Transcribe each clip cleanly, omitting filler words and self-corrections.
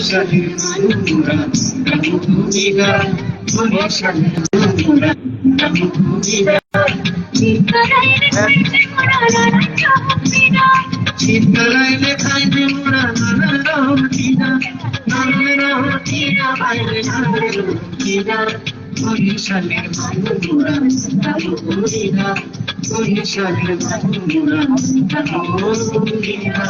বরিশালের মানুরা ভূমিরা বরিশালের মানুরা ভূমিরা শীতকালে খাইবে মোরা নানা রুটিরা বাইরে নানা রুটিরা বরিশালের মানুরা ভূমিরা বরিশালের মানুরা ভূমিরা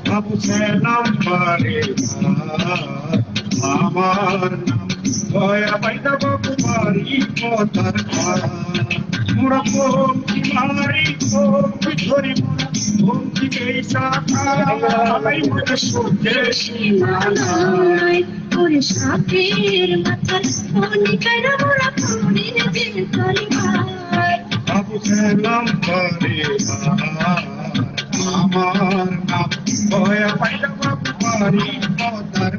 বাবু ছিলাম বারে আমার নাম দয়া পাইতা বাবু বাড়ি কথার মোরা পঙ্কি মারি পঙ্কি ধরি মোরা পঙ্কি কেসা খাই মোরা সূর্যের সীমানায় ওরে সাপের মাথার ফোনে কাইরা মোরা ফোনের দিল তলিমায় বাবু ছিলাম বারে আমার নাম দয়া পাইতা বাবু বাড়ি কথার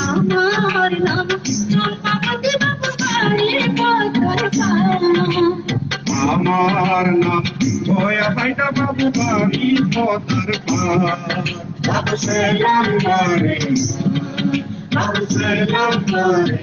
আমার নাম চম্পাবতী বাবু বাড়ির পথর আমার নাম দয়া পাইতা বাবু বাড়ি পথর বাবু সেলাম বারে বাবু সেলাম বারে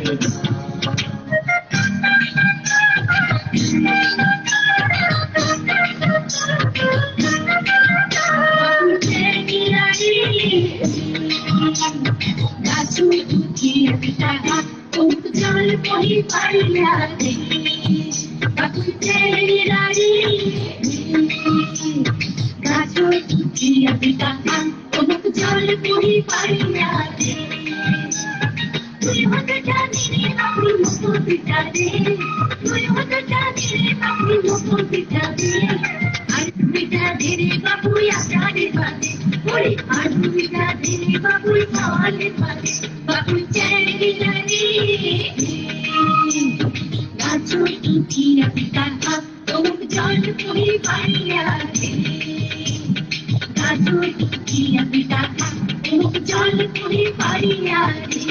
জল পহি পাইয়া দে বাবু তেরি রাড়ি গাছো তুচিয়া পিতা অমুক জল পহি পাইয়া দে তুই হতে জানি রে বাবু মুখ পিতা দে তুই হতে জানি রে বাবু মুখ পিতা দে আর পিতা দে রে বাবু আজারে বাদে ওরে আর পিতা দে রে বাবু সালে বাদে বাবু তেরি রাড়ি গাছো তুচিয়া পিতা অমুক জল পহি পাইয়া দে গাছো তুচিয়া পিতা অমুক জল পহি পাইয়া দে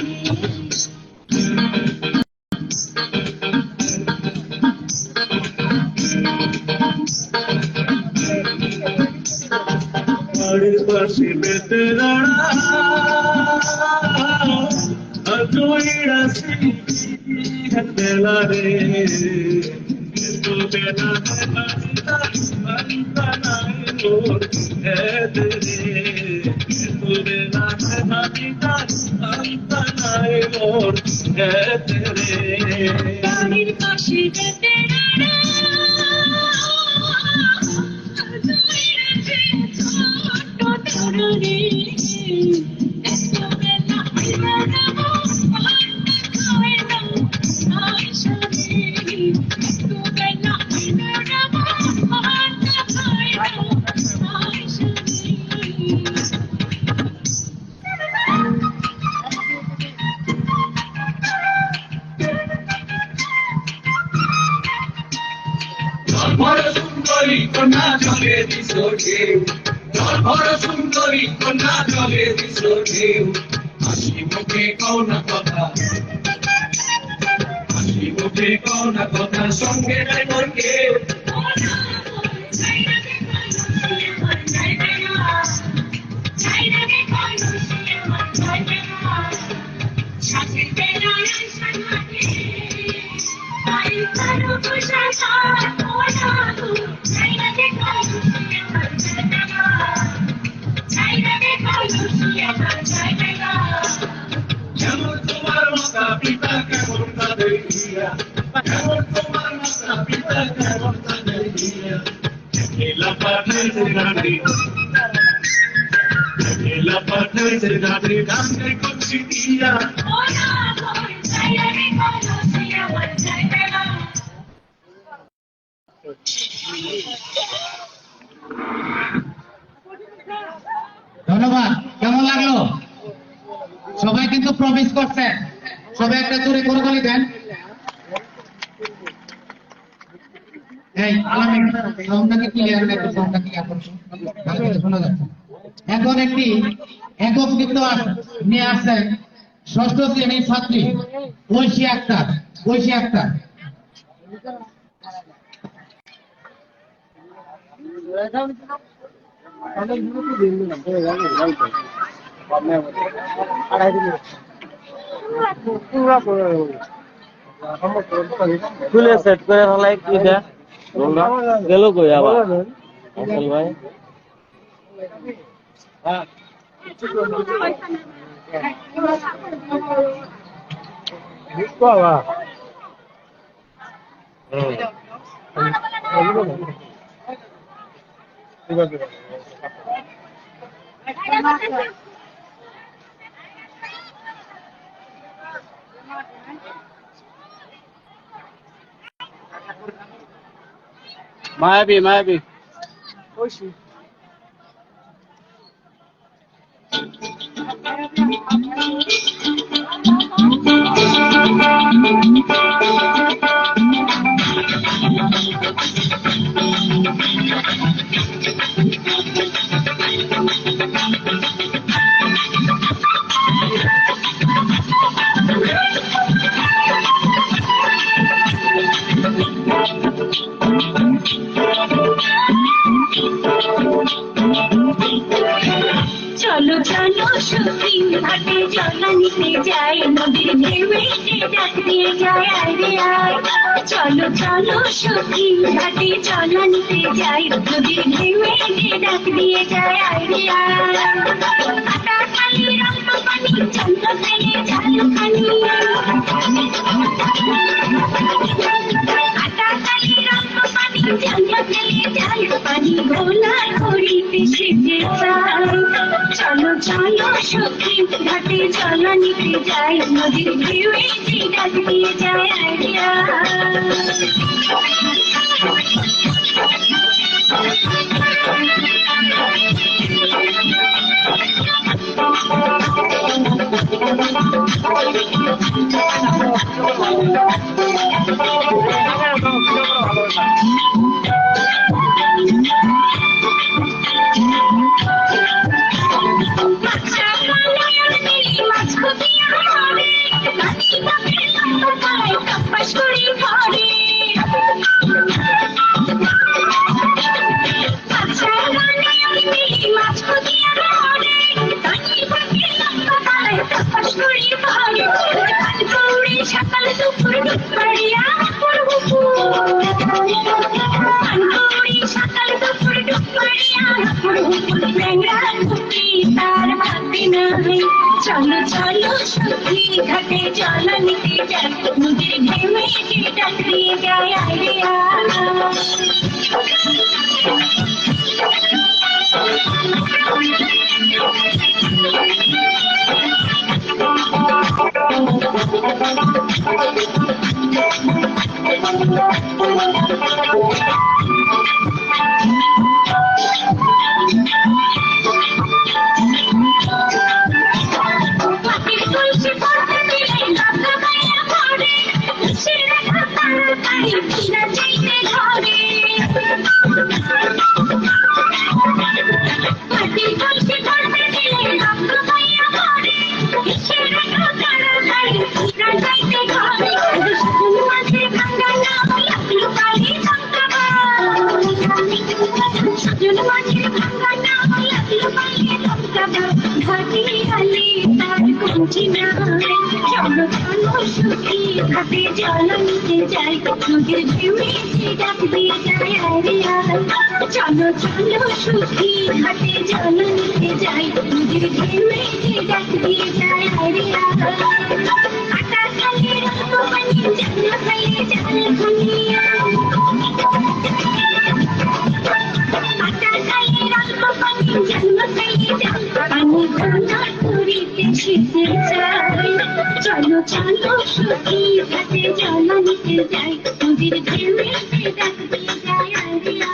বাড়ির পাশে বেতেরাড়া আজইরা বেলা রে তো বেলা বেলা নাই মোর হেদ রে তো বেলা বেলা নাই মোর হেদ রে বাড়ির পাশে বেতেরাড়া সুন্দরী কন্যা জলে দিশোকে ধর্মর সুন্দরী কন্যা জলে দিশোকে হাসি মুখে কওনা কথা হাসি মুখে কওনা কথা সঙ্গে নাই মোর কেউ যেমন তোমার মাতা পিতা কেমন তাদের দিয়া যেমন তোমার মাতা পিতা কেমন তাদের দিয়া খেলা পাঠাইছে গাড়ি ডান্ডে করছি দিয়া ধন্যবাদ। কেমন লাগলো? সবাই কিন্তু প্রমিস করছেন, সবাই একটা দূরে করতালি দেন। এই আলামিন সাউন্ডটাকে ক্লিয়ার রাখো, সাউন্ডটা ক্লিয়ার করো, ভালো করে শোনা যাচ্ছে। এখন একটি একক নৃত্য নিয়ে আসছেন ষষ্ঠ শ্রেণীর ছাত্রী ঐশী আক্তার। ঐশী আক্তার খুলে সেট করে ফেলাই কি দেয় গেল কই আবার আসল ভাই মায়াবী মায়াবী চলো চলো সখী ঘাটে জল নিতে যাই নদীর ঢেউয়ে ডাক দিয়ে যায় আরে আয় চলো চলো সখী ঘাটে জল নিতে যাই নদীর ঢেউয়ে ডাক দিয়ে যায় আরে আয় কাটা খালি রক্ত পানি চন্দ্র ফেলে ঝালু খানি কাটা খালি রক্ত পানি চন্দ্র ফেলে ঝালু পানি ভোলা করিতে শিখে চাই চলো চলো সখী ঘাটে জল নিতে যাই নদীর ঢেউয়ে ডাক দিয়ে যায় আইডিয়া সকাল দুপুর দুপুরিয়া সকাল দুপুর দুপুরিয়া তার ভাবি নাই চলো চলো সখী ঘাটে জল নিতে যাই নদীর ঢেউয়ে ডাক দিয়ে যায় আইডিয়া ঘাটে জল নিতে যাই নদীর ঢেউয়ে ডাক দিয়ে যায় আইডিয়া চলো চলো সখী ঘাটে জল নিতে যাই নদীর ঢেউয়ে ডাক দিয়ে যায় আইডিয়া কাটা খালি রক্ত পানি জাল খাইয়ে জাল খাইয়া কাটা খালি রক্ত পানি জাল খাইয়ে জাল পানি ভোলা করিতে শিখে যায় চলো চলো সখী ঘাটে জল নিতে যাই নদীর ঢেউয়ে ডাক দিয়ে যায় আইডিয়া